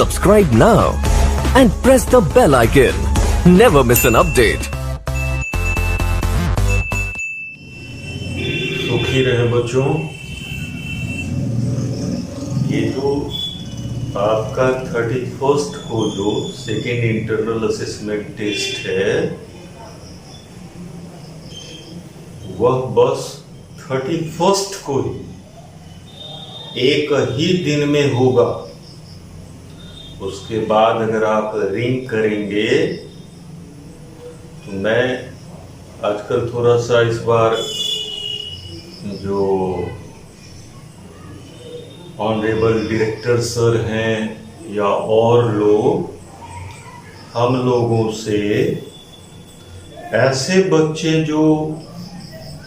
Subscribe now and press the bell icon. Never miss an update. सुखी रहे बच्चों। ये जो आपका 31st को जो सेकेंड इंटरनल असेसमेंट टेस्ट है वह बस 31st को ही एक ही दिन में होगा। उसके बाद अगर आप रिंग करेंगे तो मैं आजकल थोड़ा सा इस बार जो ऑनरेबल डायरेक्टर सर हैं या और लोग, हम लोगों से ऐसे बच्चे जो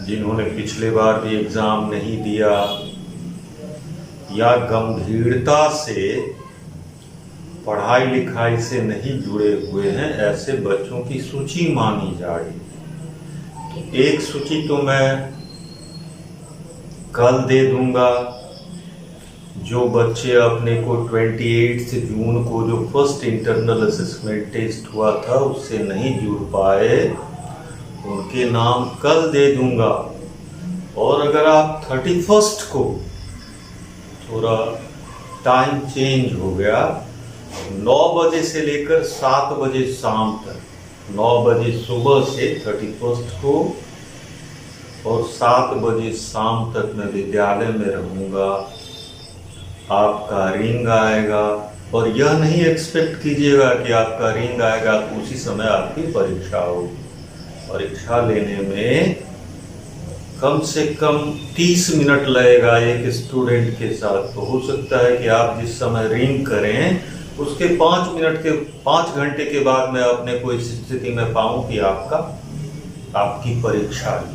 जिन्होंने पिछले बार भी एग्जाम नहीं दिया या गंभीरता से पढ़ाई लिखाई से नहीं जुड़े हुए हैं, ऐसे बच्चों की सूची मांगी जा रही। तो एक सूची तो मैं कल दे दूंगा। जो बच्चे अपने को 28 जून को जो फर्स्ट इंटरनल असेसमेंट टेस्ट हुआ था उससे नहीं जुड़ पाए, उनके नाम कल दे दूंगा। और अगर आप 31st को थोड़ा टाइम चेंज हो गया, 9 बजे से लेकर 7 बजे शाम तक, 9 बजे सुबह से 31st को और 7 बजे शाम तक मैं विद्यालय में रहूँगा। आपका रिंग आएगा और यह नहीं एक्सपेक्ट कीजिएगा कि आपका रिंग आएगा तो उसी समय आपकी परीक्षा होगी। परीक्षा लेने में कम से कम 30 मिनट लगेगा एक स्टूडेंट के साथ। तो हो सकता है कि आप जिस समय रिंग करें उसके 5 घंटे के बाद मैं अपने को इस स्थिति में पाऊं कि आपकी परीक्षा है।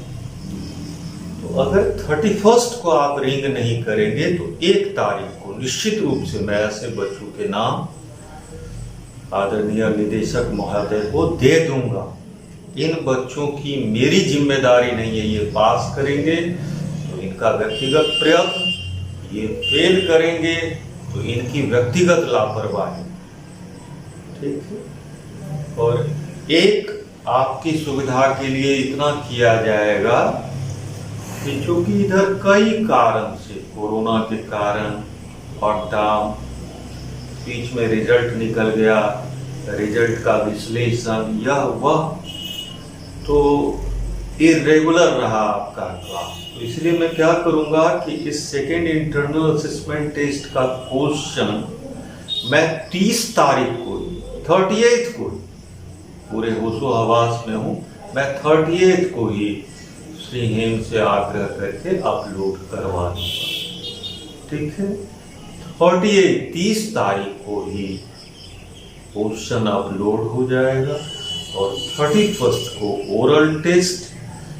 तो अगर 31st को आप रिंग नहीं करेंगे तो 1 तारीख को निश्चित रूप से मैं ऐसे बच्चों के नाम आदरणीय निदेशक महोदय को दे दूंगा। इन बच्चों की मेरी जिम्मेदारी नहीं है, ये पास करेंगे तो इनका व्यक्तिगत प्रयत्न, ये फेल करेंगे तो इनकी व्यक्तिगत लापरवाही। ठीक है। और एक आपकी सुविधा के लिए इतना किया जाएगा कि चूंकि इधर कई कारण से, कोरोना के कारण, लॉकडाउन, बीच में रिजल्ट निकल गया, रिजल्ट का विश्लेषण, यह वह, तो इरेगुलर रहा आपका क्लास। तो इसलिए मैं क्या करूंगा कि इस सेकेंड इंटरनल असेसमेंट टेस्ट का क्वेश्चन मैं 30 तारीख को, 38 को, पूरे होशो हवास में हूं, मैं 38 को ही श्री हेम से आग्रह करके अपलोड करवा दूंगा। ठीक है। 30 तारीख को ही क्वेश्चन अपलोड हो जाएगा और 31st को ओरल टेस्ट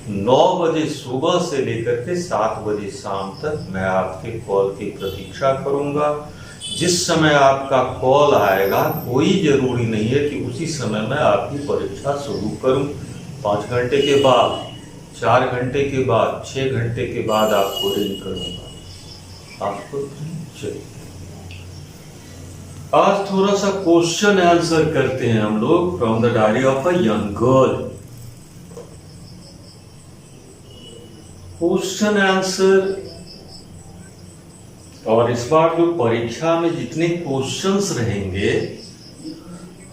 9 बजे सुबह से लेकर के 7 बजे शाम तक मैं आपके कॉल की प्रतीक्षा करूंगा। जिस समय आपका कॉल आएगा कोई जरूरी नहीं है कि उसी समय मैं आपकी परीक्षा शुरू करूं। 5 घंटे के बाद, 4 घंटे के बाद, 6 घंटे के बाद आपको रिंग करूंगा। आपको चलिए आज थोड़ा सा क्वेश्चन आंसर करते हैं हम लोग from the diary of a young girl. Question answer, और इस बार जो परीक्षा में जितने क्वेश्चंस रहेंगे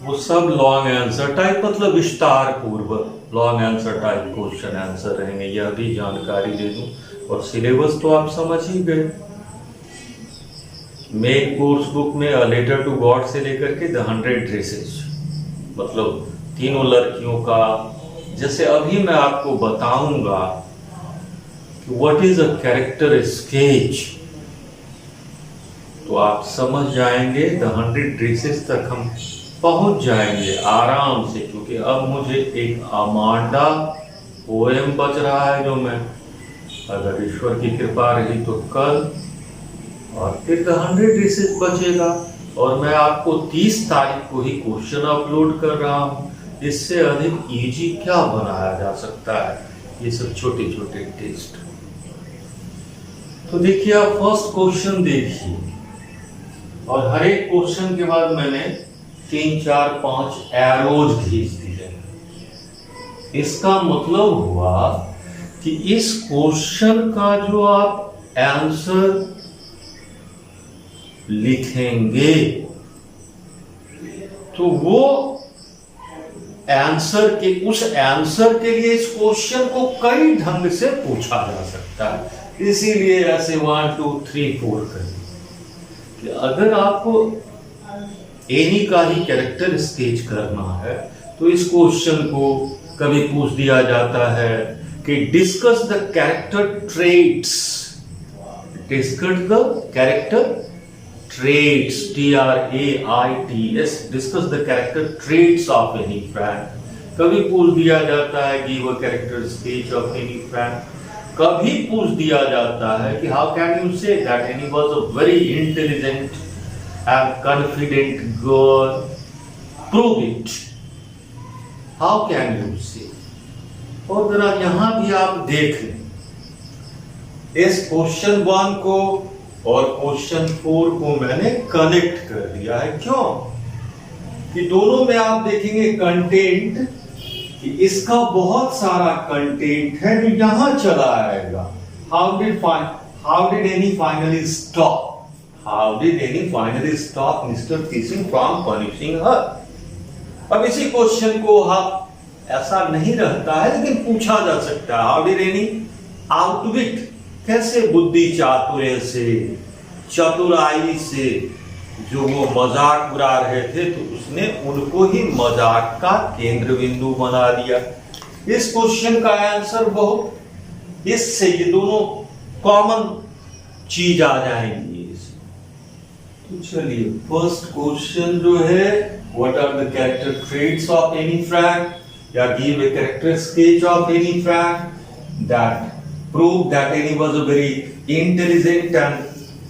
वो सब लॉन्ग आंसर टाइप, मतलब विस्तार पूर्वक long answer type question answer रहेंगे। यह भी जानकारी दे दूं। और सिलेबस तो आप समझ ही गए। मेन कोर्स बुक में अ लेटर टू गॉड से लेकर के द 100 ड्रेसेस, मतलब तीनों लड़कियों का, जैसे अभी मैं आपको बताऊंगा कि what is a character sketch, तो आप समझ जाएंगे। द 100 ड्रेसेस तक हम पहुंच जाएंगे आराम से, क्योंकि अब मुझे एक अमांडा पोएम बच रहा है जो मैं, अगर ईश्वर की कृपा रही तो कल, और फिर 100 ड्रेसेस बचेगा। और मैं आपको 30 तारीख को ही क्वेश्चन अपलोड कर रहा हूँ। इससे अधिक इजी क्या बनाया जा सकता है ये सब छोटे छोटे टेस्ट। तो देखिए आप फर्स्ट क्वेश्चन देखिए, और हर एक क्वेश्चन के बाद मैंने 3, 4, 5 एरोज खींच दिए। इसका मतलब हुआ कि इस क्वेश्चन का जो आप आंसर लिखेंगे तो वो आंसर के उस आंसर के लिए इस क्वेश्चन को कई ढंग से पूछा जा सकता है। इसीलिए ऐसे 1, 2, 3, 4 करें कि अगर आपको एनी का ही कैरेक्टर स्केच करना है तो इस क्वेश्चन को कभी पूछ दिया जाता है कि discuss the character traits, discuss the character traits, TRAITS, discuss the character traits of any friend। कभी पूछ दिया जाता है give a character sketch of any friend। कभी पूछ दिया जाता है कि how can you say that Annie was a very intelligent and confident girl, prove it, how can you say। और जरा यहां भी आप देख लें इस क्वेश्चन 1 को और क्वेश्चन 4 को मैंने कनेक्ट कर दिया है। क्यों कि दोनों में आप देखेंगे कंटेंट कि इसका बहुत सारा कंटेंट है जो यहां चला आएगा। How did Annie finally stop mister Keesing from punishing her. अब इसी क्वेश्चन को आप ऐसा नहीं रहता है लेकिन पूछा जा सकता है हाउ डिड एनी आउटविट, कैसे बुद्धि चातुर्य से, चतुराई से जो वो मजाक उड़ा रहे थे तो उसने उनको ही मजाक का केंद्र बिंदु बना दिया। इस क्वेश्चन का आंसर बहुत इससे ये दोनों कॉमन चीज आ जाएंगी। तो चलिए फर्स्ट क्वेश्चन जो है what are the character traits of Annie Frank या give a character sketch of Annie Frank that prove that Annie was a very intelligent and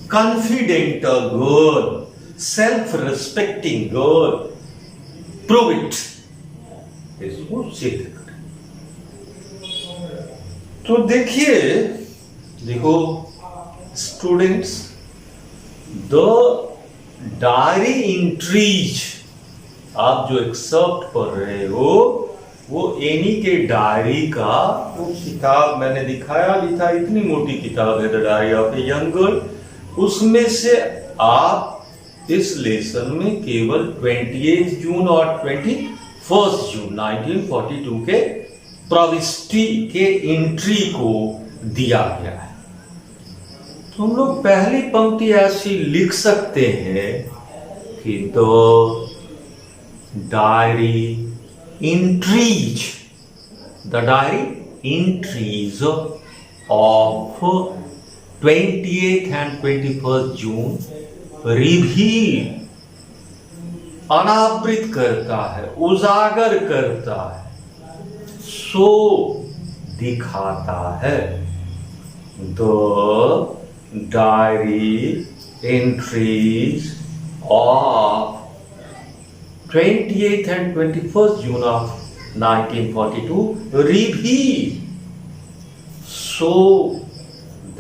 confident girl, self-respecting girl, prove it। इसको सिद्ध करें। तो देखो students, the diary entries आप जो accept पढ़ रहे हो वो एनी के डायरी का वो किताब मैंने दिखाया भी था, इतनी मोटी किताब है the diary of a young girl. उसमें से आप इस लेसन में केवल 28 जून और 21 जून 1942 के प्रविष्टि के एंट्री को दिया गया है। तो हम लोग पहली पंक्ति ऐसी लिख सकते हैं कि the diary entries, the diary entries of 28th and 21st June reveal, अनावृत करता है, उजागर करता है, सो दिखाता है। The diary entries of 28th and 21st June of 1942 reveal so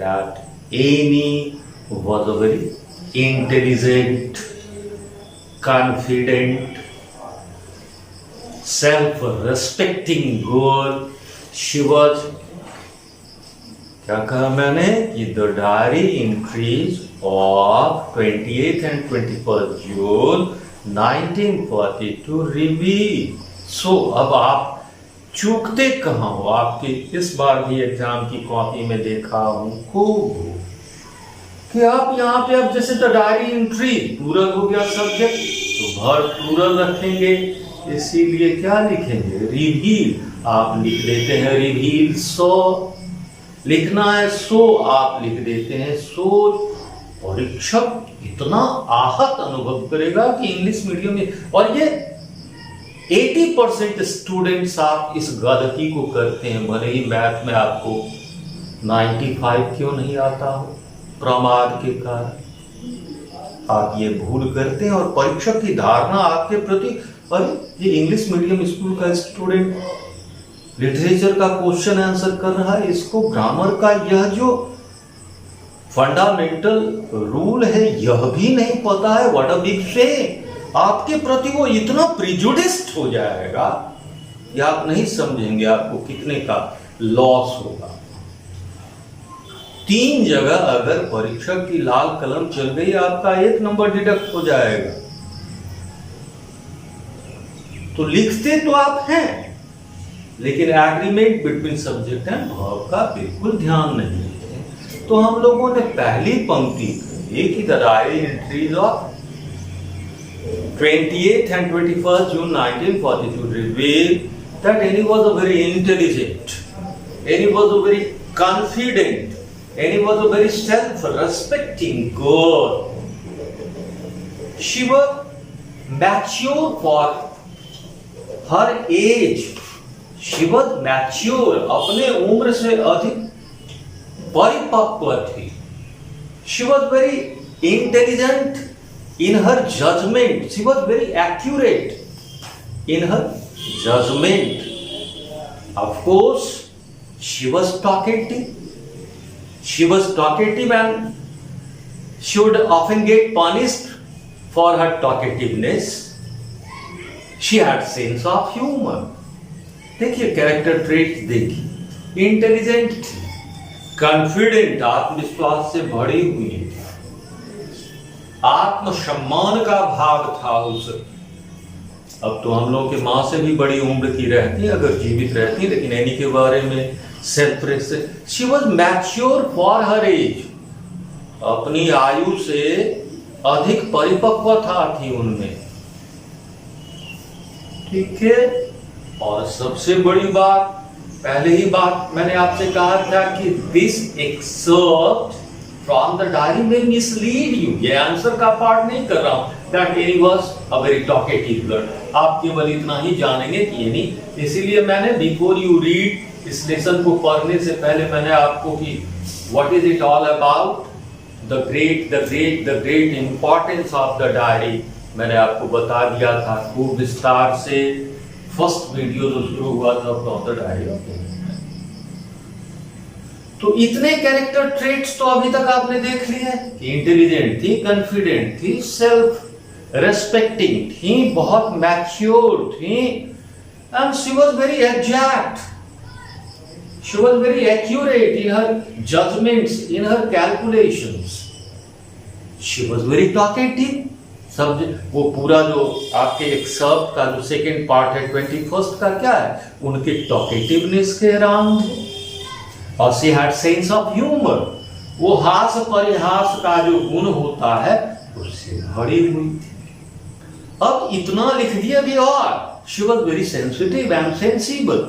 that Annie was a very intelligent, confident, self-respecting girl। She was, क्या कहा मैंने कि the diary entries of 28th and 21st June 1942 reveal. So अब आप चूकते कहाँ हो? आपके इस बार भी एग्जाम की कॉपी में देखा हूं खूब कि आप यहाँ पे अब जैसे द डायरी एंट्री प्लूरल हो गया सब्जेक्ट तो भर प्लूरल रखेंगे, इसीलिए क्या लिखेंगे रिवील। आप लिख देते हैं रिवील सो, लिखना है सो आप लिख देते हैं सो। परीक्षक इतना आहत अनुभव करेगा कि इंग्लिश मीडियम में, और ये 80% स्टूडेंट्स आप इस गलती को करते हैं, भले ही मैथ में आपको 95 क्यों नहीं आता हो, प्रमाद के कारण आप ये भूल करते हैं। और परीक्षक की धारणा आपके प्रति, अरे ये इंग्लिश मीडियम स्कूल का स्टूडेंट लिटरेचर का क्वेश्चन आंसर कर रहा है, इसको ग्रामर का यह जो फंडामेंटल रूल है यह भी नहीं पता है, व्हाट अ बिग शेम। आपके प्रति वो इतना प्रिजुडिस्ड हो जाएगा कि आप नहीं समझेंगे आपको कितने का लॉस होगा। 3 जगह अगर परीक्षक की लाल कलम चल गई आपका 1 नंबर डिडक्ट हो जाएगा। तो लिखते तो आप हैं, लेकिन agreement between subject and verb का बिल्कुल ध्यान नहीं है। तो हम लोगों ने पहली पंक्ति एक ही diary entries of 28th and 21st June 1942 reveal that Annie was a very intelligent, Annie was a very confident, Annie was a very self-respecting girl. She was mature for her age. She was mature, अपने उम्र से अधिक परिपक्व थी। She was very intelligent in her judgment. She was very accurate in her judgment. Of course, she was talkative. She was talkative and she would often get punished for her talkativeness. She had sense of humor. देखिए character trait देखिए, intelligent, confident, आत्मविश्वास से भरी हुई है, आत्मसम्मान का भाव था उस। अब तो हम लोग के माँ से भी बड़ी उम्र की रहती अगर जीवित रहती, लेकिन एनी के बारे में self respect. She was mature for her age, अपनी आयु से अधिक परिपक्वता थी उनमें, ठीक है। और सबसे बड़ी बात, पहले ही बात मैंने आपसे कहा था कि this excerpt from the diary में मिसलीड यू। ये आंसर का पार्ट नहीं कर रहा हूं that any was a very talkative girl. आप केवल इतना ही जानेंगे कि एनी, इसीलिए मैंने बिफोर यू रीड, इस लेसन को पढ़ने से पहले मैंने आपको कि what is it all about, the great importance of the diary मैंने आपको बता दिया था खूब विस्तार से। फर्स्ट वीडियो जो शुरू हुआ था फ्रॉम द डायरी। तो इतने कैरेक्टर ट्रेट्स तो अभी तक आपने देख लिए कि इंटेलिजेंट थी, कॉन्फिडेंट थी, सेल्फ रेस्पेक्टिंग थी, बहुत मैच्योर थी, and she was very exact, she was very accurate in her judgements, in her calculations, she was very talkative. सब वो पूरा जो आपके एक्सर्प्ट का जो सेकंड पार्ट है 21st का क्या है, उनके टॉकेटिवनेस के अराउंड है। और she had sense of humour, वो हास परिहास का जो गुण होता है उससे भरी हुई थी। अब इतना लिख दिया भी, और she was very sensitive and sensible.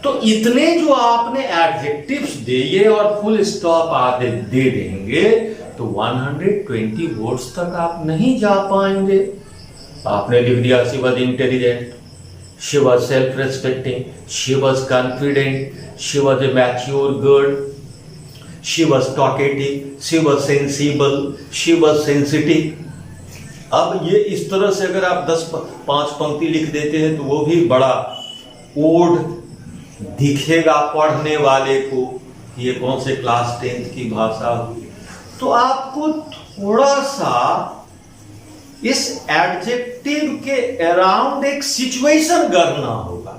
तो इतने जो आपने एडजेक्टिव्स दिए और फुल स्टॉप आप दे देंगे तो 120 वर्ड्स तक आप नहीं जा पाएंगे। आपने लिख दिया she was intelligent, she was self respecting, she was confident, she was a mature girl, she was talkative, she was sensible, she was sensitive. अब ये इस तरह से अगर आप 5 पंक्ति लिख देते हैं तो वो भी बड़ा ओड दिखेगा पढ़ने वाले को, ये कौन से क्लास 10th की भाषा हुई। तो आपको थोड़ा सा इस एडजेक्टिव के अराउंड एक सिचुएशन करना होगा,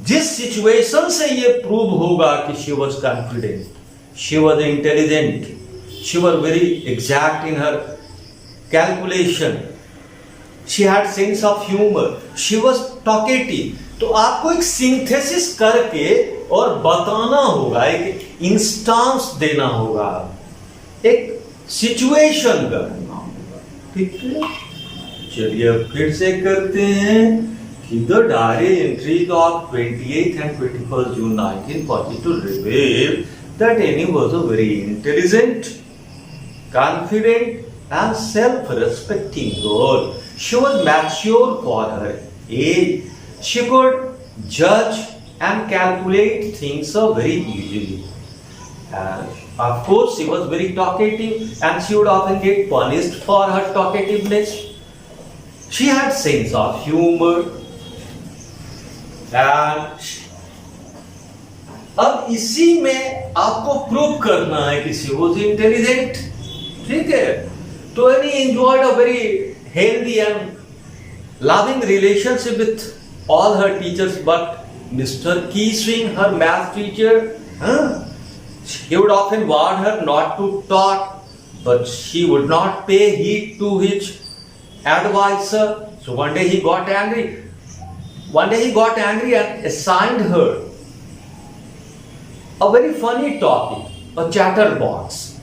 जिस सिचुएशन से ये प्रूव होगा कि she was confident, she was intelligent, she was very exact in her calculation, she had sense of humour, she was talkative. तो आपको एक सिंथेसिस करके और बताना होगा, एक इंस्टांस देना होगा, एक सिचुएशन करना होगा, ठीक है। चलिए अब फिर से करते हैं कि the diary entries of 28th and 21st June 1942 reveal that Annie was a very intelligent, confident and self-respecting girl. She was mature for her age. She could judge and calculate things very easily. And of course, she was very talkative and she would often get punished for her talkativeness. She had sense of humor. And अब अब इसी में आपको prove करना है कि she was intelligent, ठीक है। तो any enjoyed a very healthy and loving relationship with all her teachers, but Mr. Keesing, her math teacher, he would often warn her not to talk, but she would not pay heed to his advisor. So one day he got angry. And assigned her a very funny topic, a chatterbox.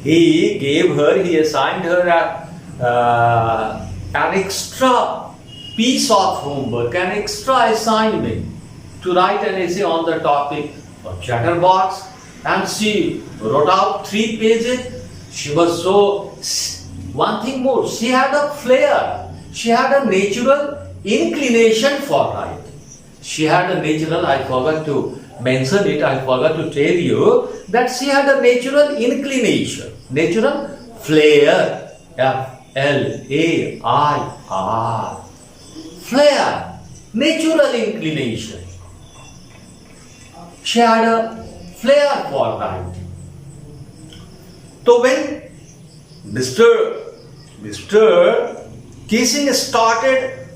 He assigned her an extra piece of homework, an extra assignment to write an essay on the topic of chatterbox, and she wrote out 3 pages. She was so, one thing more, she had a flair, she had a natural inclination for writing. She had a natural, I forgot to mention it, I forgot to tell you that she had a natural inclination, natural flair, F-L-A-I-R. Flair, natural inclination. She had a flair for writing. So when Mr. Keesing started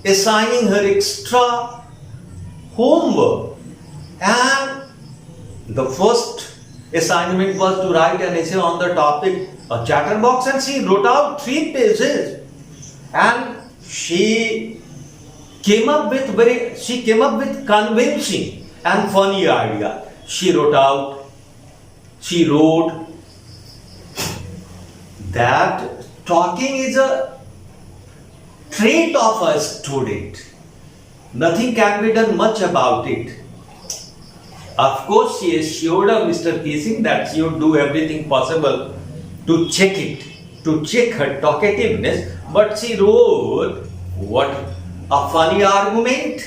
assigning her extra homework, and the first assignment was to write an essay on the topic of chatterbox, and she wrote out 3 pages, and she came up with convincing and funny idea. She wrote that talking is a trait of a student. Nothing can be done much about it. Of course, she assured Mr. Keesing that she would do everything possible to check her talkativeness, but she wrote what a funny argument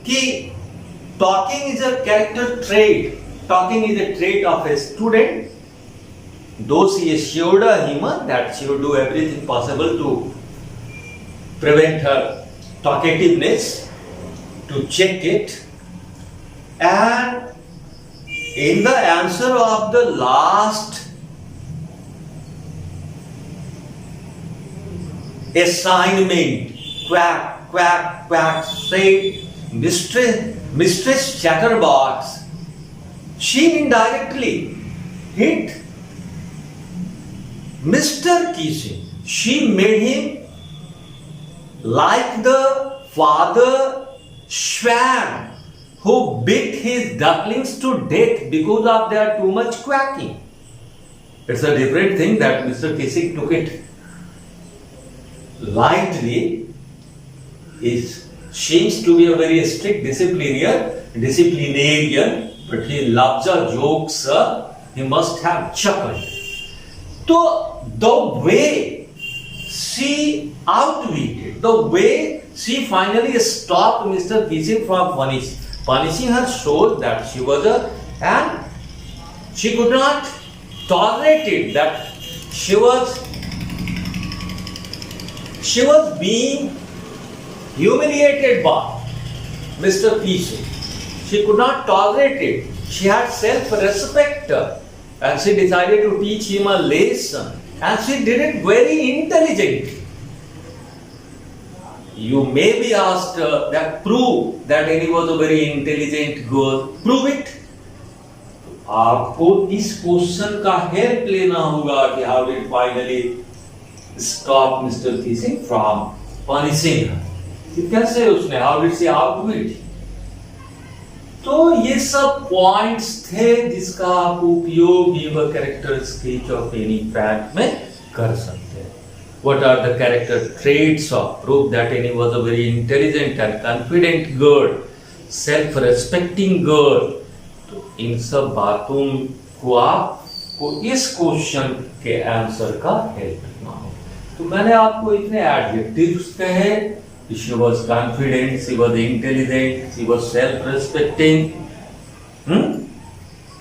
कि talking is a character trait, talking is a trait of a student. Though she assured him that she would do everything possible to prevent her talkativeness, to check it, and in the answer of the last assignment, quack, said Mistress Chatterbox, she indirectly hit Mr. Keesing. She made him like the father swan who beat his ducklings to death because of their too much quacking. It's a different thing that Mr. Keesing took it lightly. He seems to be a very strict disciplinarian, but he loves a joke, sir. He must have chuckled. So the way she outwitted, the way she finally stopped Mr. Keesing from punishing her shows that she was and she could not tolerate it, that she was being humiliated by Mr. Keesing. She could not tolerate it. She had self-respect, and she decided to teach him a lesson, and she did it very intelligently. You may be asked that prove that Annie was a very intelligent girl. Prove it. आपको इस question का help लेना होगा कि how did finally stop Mr. Keesing from punishing her. कि कैसे उसने, how did she outwit? तो ये सब पॉइंट्स थे जिसका आप उपयोग give character sketch of any fact में कर सकते हैं. What are the character traits of proof that Annie was a very intelligent and confident girl, self-respecting girl. तो इन सब बातों को आपको इस क्वेश्चन के आंसर का हेल्प करना हो. तो मैंने आपको इतने एडजेक्टिव्स कहे. She was confident, she was intelligent, she was self-respecting,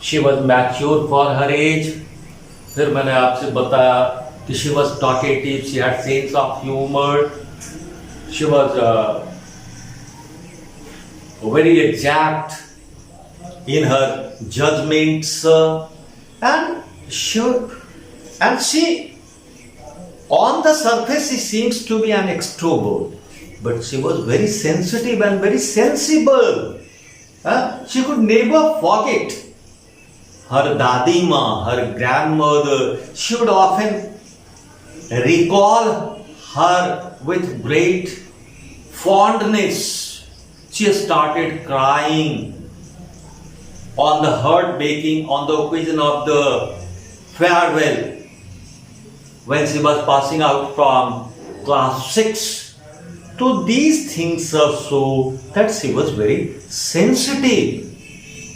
she was mature for her age. फिर मैंने आपसे बताया कि she was talkative, she had sense of humor, she was very exact, in her judgments, and she, on the surface, she seems to be an extrovert, but she was very sensitive and very sensible. She could never forget her Dadi Ma, her grandmother. She would often recall her with great fondness. She started crying on the heartbreaking on the occasion of the farewell when she was passing out from class 6. So these things are so that she was very sensitive.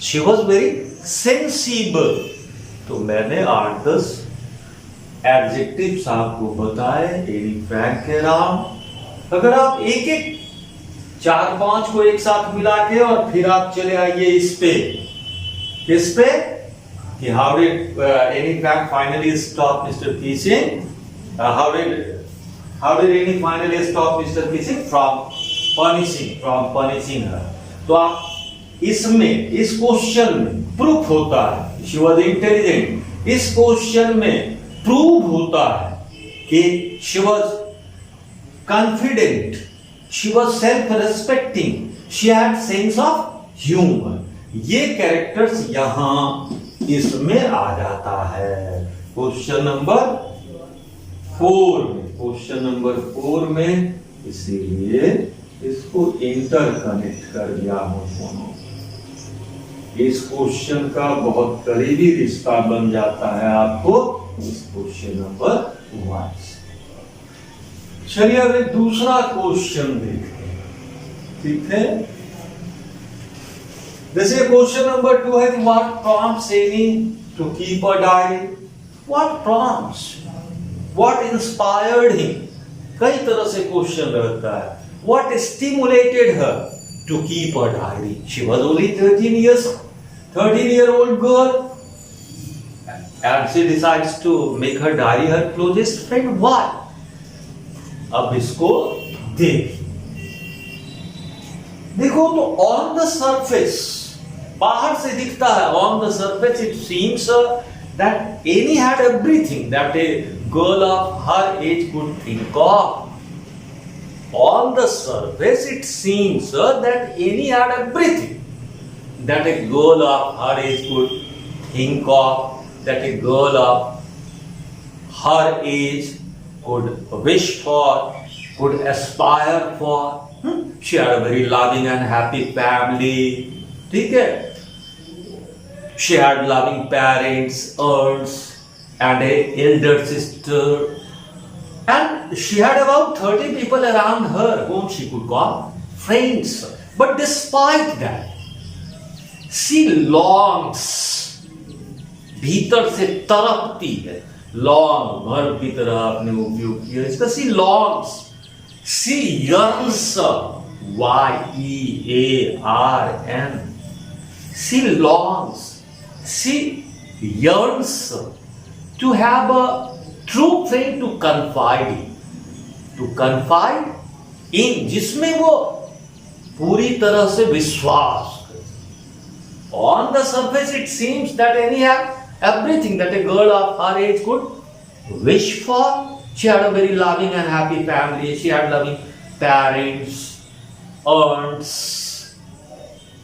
She was very sensible. तो मैंने 8-10 adjectives आपको बताए Anne Frank के नाम. अगर आप एक एक 4-5 को एक साथ मिला के और फिर आप चले आइए इस पे कि how did Annie Frank finally stop Mr. Keating? How did Annie finally stop Mr. Keating from punishing her? तो आप इसमें इस क्वेश्चन में प्रूफ होता है she was intelligent. इस क्वेश्चन में प्रूव होता है कि she was confident, she was self-respecting, she had sense of humor. ये कैरेक्टर्स यहां इसमें आ जाता है क्वेश्चन नंबर 4 में. इसीलिए इसको इंटरकनेक्ट कर दिया हूं दोनों. इस क्वेश्चन का बहुत करीबी रिश्ता बन जाता है आपको इस क्वेश्चन नंबर 1 से. चलिए अब एक दूसरा क्वेश्चन देखते हैं. ठीक है, जैसे क्वेश्चन नंबर 2 है, what prompts Annie to keep a diary? What prompts? What inspired him? कई तरह से क्वेश्चन रहता है. What stimulated her to keep a diary? She was only 13-year-old girl, and she decides to make her diary her closest friend. Why? अब इसको देखो तो on the surface, बाहर से दिखता है, on the surface it seems that Annie had everything that a girl of her age could think of. On the surface it seems that Annie had everything that a girl of her age could think of, that a girl of her age could wish for, could aspire for. She had a very loving and happy family. ठीक है, she had loving parents, aunts, and a elder sister, and she had about 30 people around her whom she could call friends. But despite that, she longs, भीतर से तड़पती है. long verb की तरह आपने उपयोग किया इसका. she longs, she yearns, Y-E-A-R-N. She longs, she yearns to have a true friend to confide in, जिसमें वो पूरी तरह से विश्वास करे. On the surface it seems that Annie had everything that a girl of her age could wish for. She had a very loving and happy family. She had loving parents, aunts,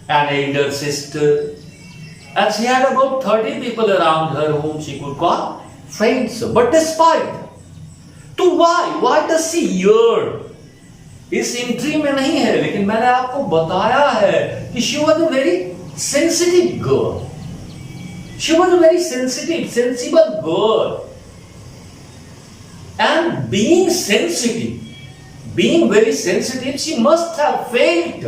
an elder sister, and she had about 30 people around her whom she could call friends. But despite, तो why does she yearn? इस entry में नहीं है, लेकिन मैंने आपको बताया है कि she was a very sensitive girl. She was a very sensitive, sensible girl. And being very sensitive, she must have felt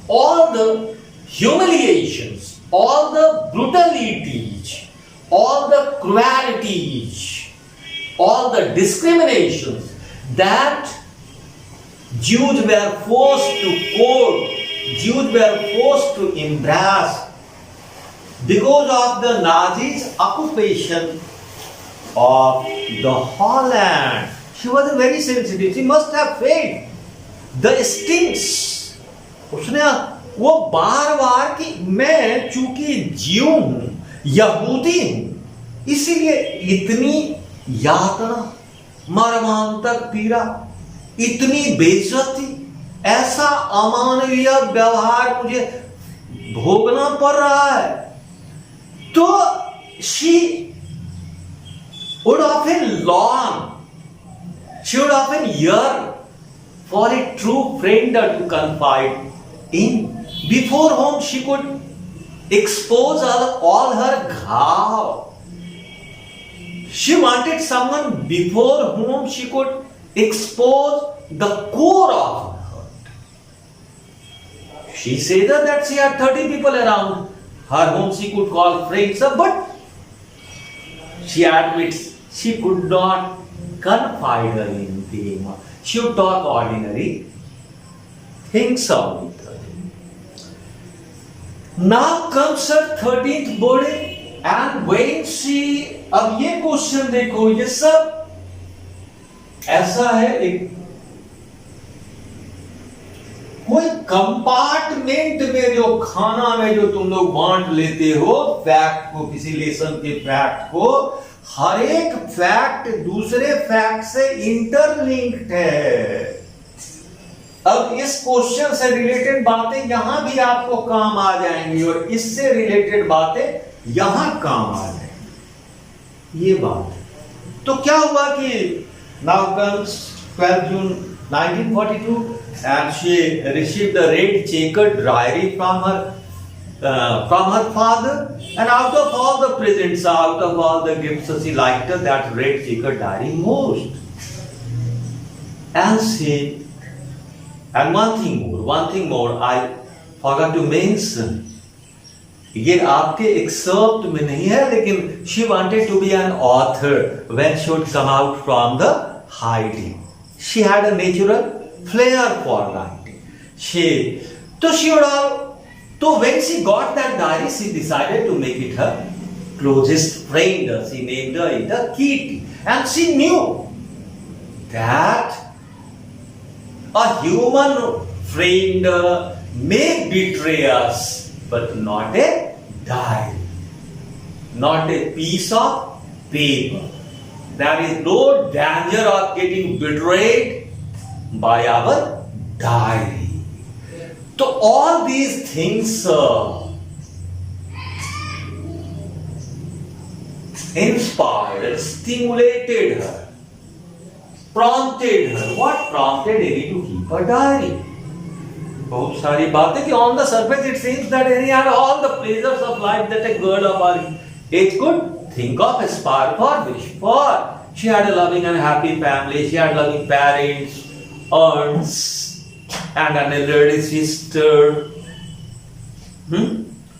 all the humiliations, all the brutalities, all the cruelties, all the discriminations that Jews were forced to court, Jews were forced to embrace because of the Nazis' occupation of the Holland. She was very sensitive. She must have felt the stings. उसने वो बार बार कि मैं चूंकि जीव हूं, यहूदी हूं, इसीलिए इतनी यातना, मर्मांतक पीड़ा, इतनी बेइज्जती, ऐसा अमानवीय व्यवहार मुझे भोगना पड़ रहा है। तो she would often long, she would often yearn for a true friend to confide in, before whom she could expose all her ghav. She wanted someone before whom she could expose the core of her hurt. She said that she had 30 people around her whom she could call friends, but she admits she could not confide her in them. She would talk ordinary things with her. Now comes her 13th birthday, and when she, अब ये question देखो, ये सब ऐसा है, एक कोई compartment में जो खाना में जो तुम लोग बांट लेते हो फैक्ट को, किसी लेसन के फैक्ट को, हर एक फैक्ट दूसरे फैक्ट से इंटरलिंक्ड है। अब इस क्वेश्चन से रिलेटेड बातें यहां भी आपको काम आ जाएंगी और इससे रिलेटेड बातें यहां काम आ जाएंगी, ये बात है। तो क्या हुआ कि now comes 12 June 1942 and she received the red checkered diary from her father, and out of all the presents, out of all the gifts, she liked that red checkered diary most. And one thing more I forgot to mention, ये आपके excerpt में नहीं है, लेकिन she wanted to be an author when she would come out from the hiding. She had a natural flair for writing. So when she got that diary, she decided to make it her closest friend. She named it Kitty, and she knew that a human friend may betray us, but not a diary, not a piece of paper. There is no danger of getting betrayed by our diary. So all these things inspired, stimulated her, prompted her. What prompted Annie to keep a diary? बहुत सारी बातें कि on the surface it seems that Annie had all the pleasures of life that a girl of her age could think of, aspire for, wish for. She had a loving and happy family. She had loving parents, aunts, and an elderly sister.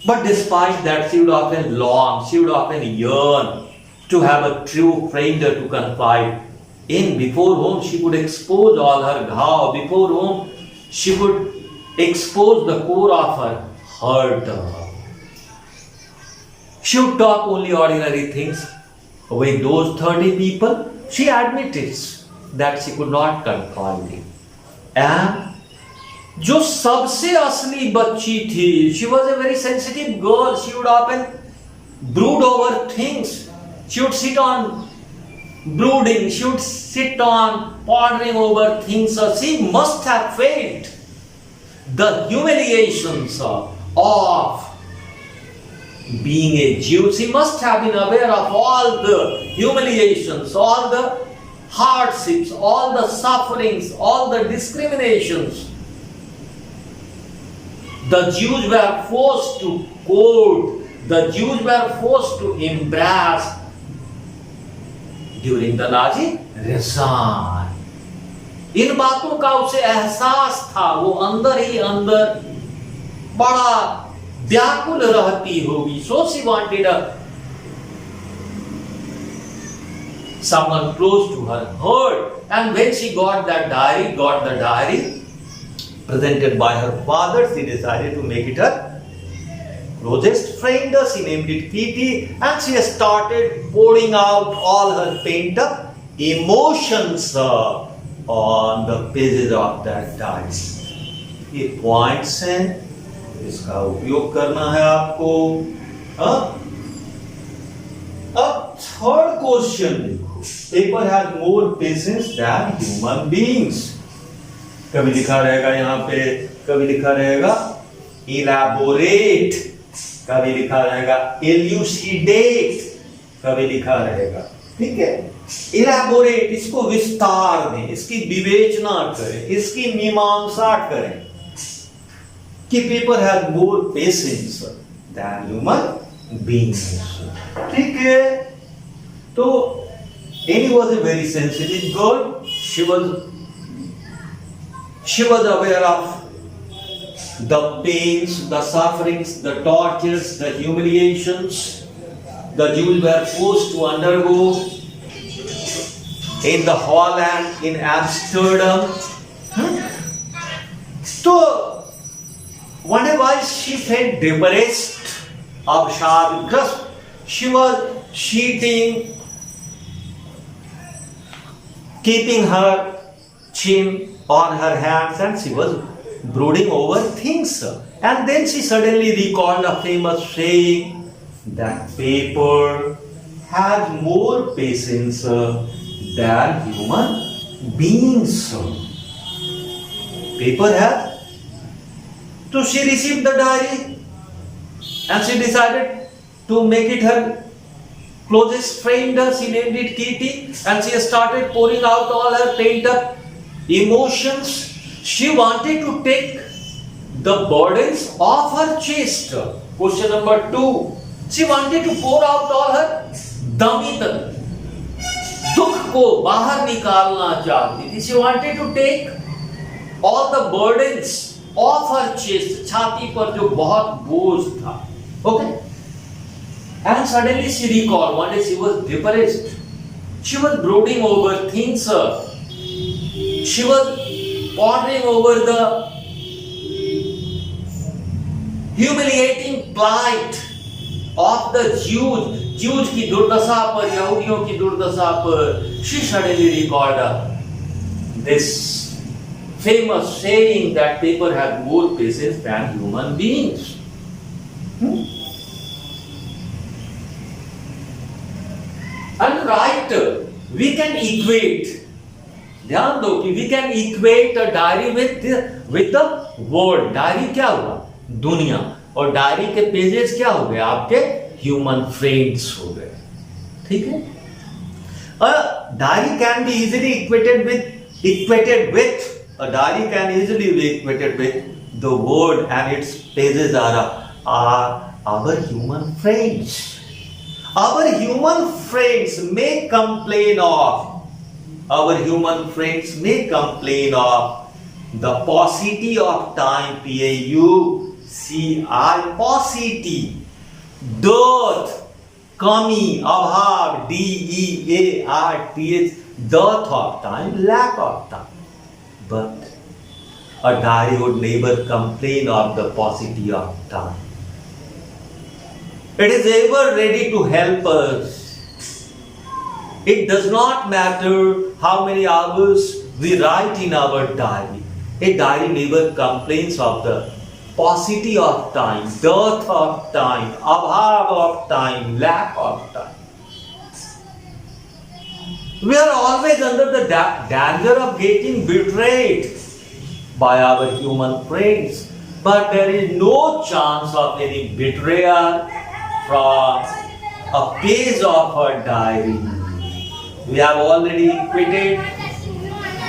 But despite that, she would often long, she would often yearn to have a true friend to confide in, before whom she could expose all her ghav, before whom she could expose the core of her hurt. She would talk only ordinary things with those 30 people. She admitted that she could not confide in. And जो सबसे असली बच्ची थी, she was a very sensitive girl. She would often brood over things. She would sit on brooding. She would sit on pondering over things. She must have felt the humiliations of being a Jew. She must have been aware of all the humiliations, all the hardships, all the sufferings, all the discriminations the Jews were forced to quote, the Jews were forced to embrace during the Nazi regime. इन बातों का उसे एहसास था, वो अंदर ही अंदर बड़ा व्याकुल रहती होगी. So she wanted someone close to her heart. And when she got the diary presented by her father, she decided to make it her closest friend. She named it Kitty, and she started pouring out all her pent-up emotions on the pages of that diary. He points and इसका उपयोग करना है आपको। अब third question देखो, paper has more patience than human beings. कभी लिखा रहेगा यहाँ पे, कभी लिखा रहेगा इलैबोरेट, कभी लिखा रहेगा एल्यूसिडेट, कभी लिखा रहेगा, ठीक है, इलैबोरेट, इसको विस्तार दें, इसकी विवेचना करें, इसकी मीमांसा करें कि paper has more patience than human beings. ठीक है, तो Annie was a very sensitive girl. She was aware of the pains, the sufferings, the tortures, the humiliations the Jews were forced to undergo in the Holland, in Amsterdam. So one day while she felt depressed, abshavigrast, she was cheating, keeping her chin on her hands, and she was brooding over things. And then she suddenly recalled a famous saying that paper has more patience than human beings. Paper has. So she received the diary and she decided to make it her closest friend. She named it Kitty, and she started pouring out all her pent-up emotions. She wanted to take the burdens off her chest. Question number 2. She wanted to pour out all her दमित दुख को बाहर निकालना चाहती थी. She wanted to take all the burdens off her chest. छाती पर जो बहुत बोझ था. Okay. And suddenly she recalled, one day she was depressed. She was brooding over things. She was pondering over the humiliating plight of the Jews. Jews की दुर्दशा पर, यहूदियों की दुर्दशा पर. She suddenly recalled this famous saying that people have more patience than human beings. And right, we can equate. ध्यान दो कि we can equate a diary with the world. Diary क्या हुआ? दुनिया. और डायरी के पेजेस क्या हो गए? आपके ह्यूमन फ्रेंड्स हो गए. ठीक है? A diary can be easily equated with a diary can easily be equated with the world, and its pages are our human friends. Our human friends may complain of the paucity of time, pauci, paucity, dearth, kami, abhav, dearth, dearth of time, lack of time. But a diary would never complain of the paucity of time. It is ever ready to help us. It does not matter how many hours we write in our diary. A diary never complains of the paucity of time, dearth of time, abhav of time, lack of time. We are always under the danger of getting betrayed by our human friends, but there is no chance of any betrayal from a page of her diary. We have already equated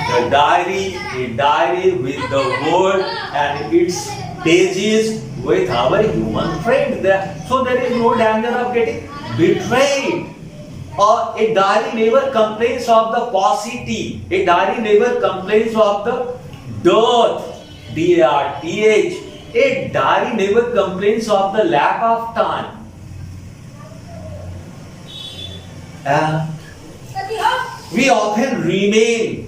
the diary with the world and its pages with our human friend. So there is no danger of getting betrayed. Or a diary never complains of the paucity. A diary never complains of the dearth, D-A-R-T-H. A diary never complains of the lack of time. And we often remain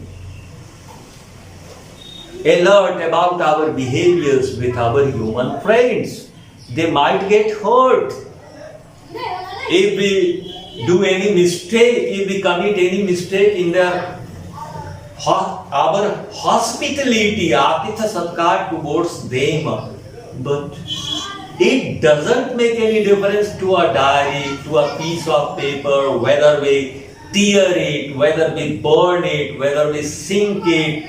alert about our behaviors with our human friends. They might get hurt if we do any mistake, if we commit any mistake in our hospitality, आतिथ्य सत्कार towards them. But It doesn't make any difference to a diary, to a piece of paper, whether we tear it, whether we burn it, whether we sink it,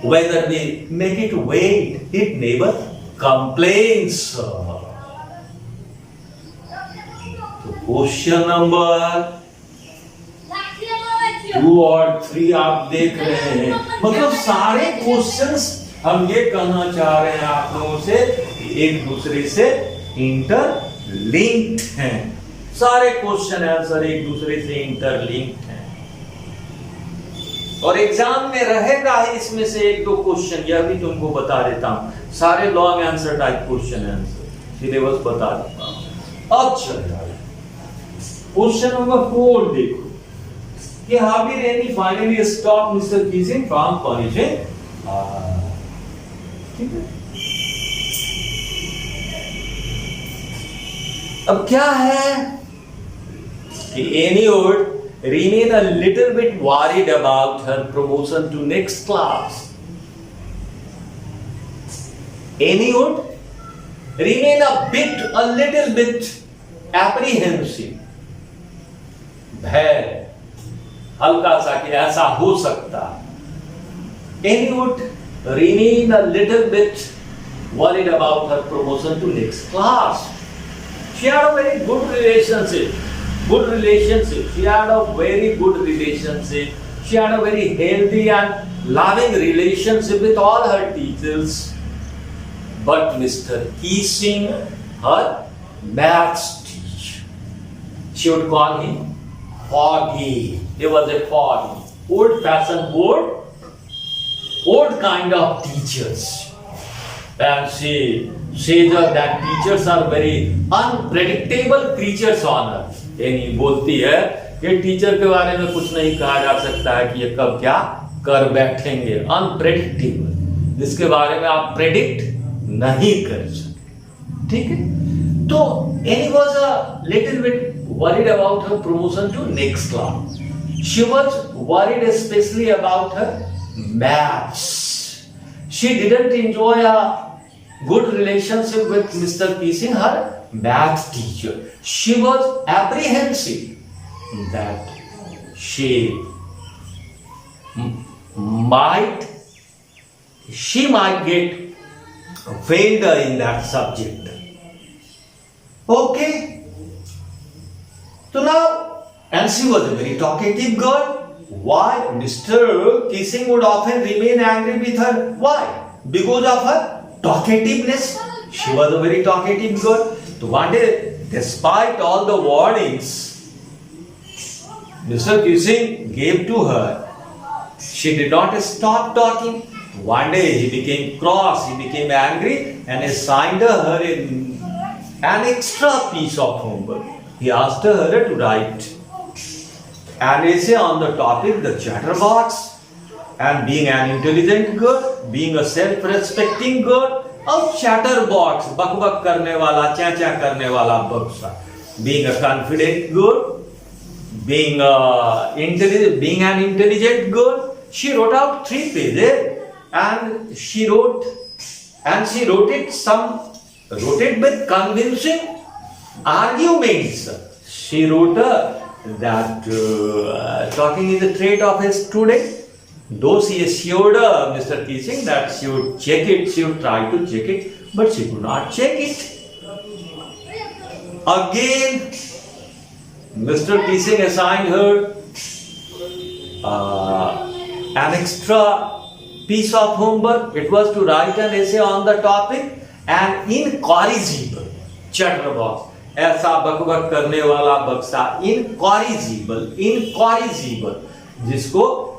whether we make it weight, it never complains. So question number 2 और 3 आप देख रहे हैं, मतलब सारे questions हम ये कहना चाह रहे हैं आप लोगों से एक दूसरे से इंटरलिंक्ड हैं। सारे क्वेश्चन आंसर एक दूसरे से इंटरलिंक्ड हैं और एग्जाम में रहेगा ही इसमें से एक दो क्वेश्चन, यह भी तुमको बता देता हूं। सारे long answer type question answer syllabus बता देता हूं। अब चल रहा है क्वेश्चन नंबर 4 देखो कि how did Annie finally stop Mr. Kissing from punishing? ठीक है, अब क्या है कि Annie would remain a little bit worried about her promotion to next class. Annie would remain a little bit apprehensive. भय हल्का सा कि ऐसा हो सकता। Annie would remain a little bit worried about her promotion to next class. She had a very good relationship. She had a very good relationship. She had a very healthy and loving relationship with all her teachers. But Mr. Kissing, her maths teacher, she would call him Foggy. He was a foggy, old-fashioned word, old kind of teachers. And she says that teachers are very unpredictable creatures on earth. यानी बोलती है कि teacher के बारे में कुछ नहीं कहा जा सकता है कि ये कब क्या कर बैठेंगे, अनप्रेडिक्टेबल, जिसके बारे में आप प्रेडिक्ट नहीं कर सकते। ठीक है, तो Annie was a little bit worried about her promotion to next class. She was worried especially about her maths. She didn't enjoy a good relationship with Mr. Kissing, her math teacher. She was apprehensive that she might get failed in that subject. Okay. So now, and she was a very talkative girl. Why? Mr. Kissing would often remain angry with her. Why? Because of her talkativeness. She was a very talkative girl. So one day, despite all the warnings Mr. Kissing gave to her, she did not stop talking. One day he became cross, he became angry and assigned her an extra piece of homework. He asked her to write an essay on the topic the chatterbox, and being an intelligent girl, being a self-respecting girl, अब chatterbox, बकबक करने वाला, चा करने वाला बक्सा, being a confident girl, being an intelligent girl, she wrote out 3 pages, and she wrote it with convincing arguments. She wrote that talking is a trait of a student. Though she assured Mr. Kissing that she would check it, she would try to check it, but she could not check it. Again, Mr. Kissing assigned her an extra piece of homework. It was to write an essay on the topic an incorrigible chatterbox. ऐसा बकबक करने वाला बक्सा, incorrigible,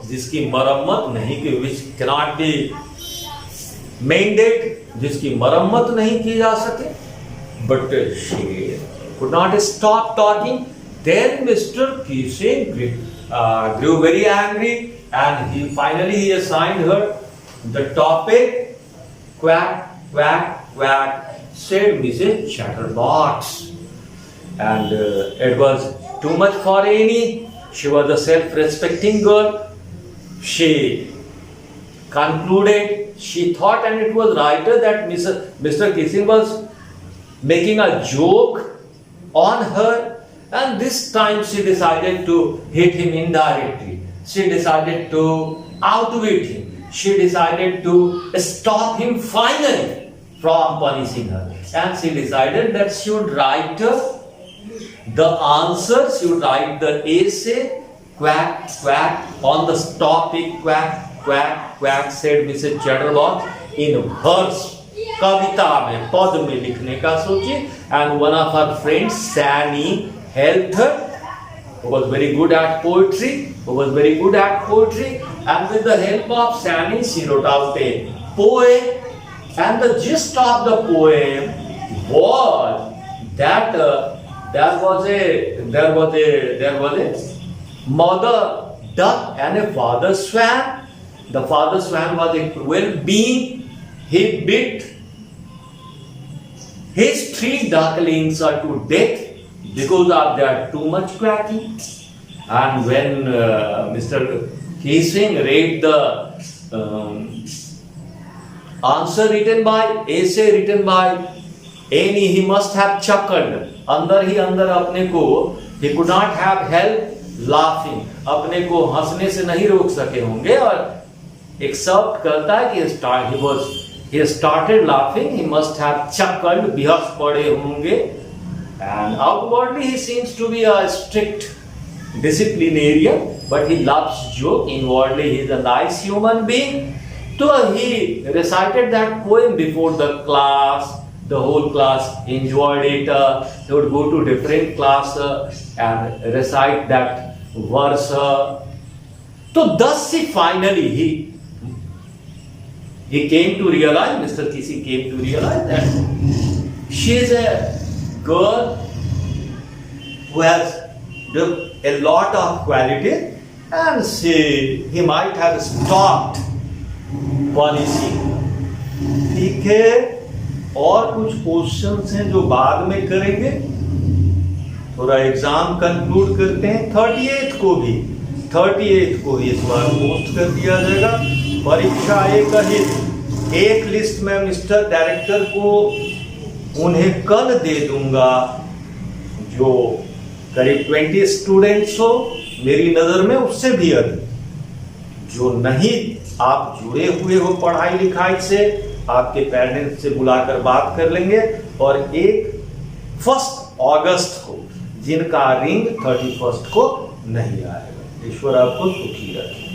जिसकी मरम्मत नहीं की, which cannot be mended, जिसकी मरम्मत नहीं की जा सके. But she could not stop talking. Then Mr. Kissing grew very angry, and he finally assigned her the topic quack, quack, quack, said Mrs. Chatterbox. And it was too much for Annie. She was a self-respecting girl. She concluded, she thought, and it was right, that Mr. Kissing was making a joke on her, and this time she decided to hit him indirectly. She decided to outwit him. She decided to stop him finally from punishing her, and she decided that she would write the answer, she would write the essay, quack, quack, on the topic, quack, quack, quack, said Mrs. Chatterbox, in verse, कविता में, पद में लिखने का सोची, and one of her friends, Sani, helped her, who was very good at poetry, and with the help of Sani, she wrote out a poem, and the gist of the poem was that there was a mother duck and a father swan. The father swan was a cruel being. He bit his 3 ducklings to death because of their too much quacking. And when Mr. Keesing read the essay written by Annie, he must have chuckled. अंदर ही अंदर अपने को, he could not have helped laughing. अपने को हंसने से नहीं रोक सके होंगे, और एक्सेप्ट करता है कि he started laughing, he must have chuckled, बेहस पड़े होंगे, and outwardly he seems to be a strict disciplinarian, but he loves joke. Inwardly he is a nice human being. So he recited that poem before the class. The whole class enjoyed it. They would go to different class and recite that verse. So thus he came to realize, Mr. Kisi came to realize that she is a girl who has a lot of quality, and he might have stopped punishing. ठीक है, और कुछ questions हैं जो बाद में करेंगे, थोड़ा एग्जाम कंक्लूड करते हैं। 38 को भी इस बार पोस्ट कर दिया जाएगा। परीक्षा एक लिस्ट में मिस्टर डायरेक्टर को उन्हें कल दे दूंगा, जो करीब 20 स्टूडेंट्स हो मेरी नजर में, उससे भी अधिक। जो नहीं आप जुड़े हुए हो पढ़ाई लिखाई से, आपके पेरेंट्स से बुलाकर बात कर लेंगे, और 1 अगस्त को जिनका रिंग 31 को नहीं आएगा। ईश्वर आपको सुखी रखे।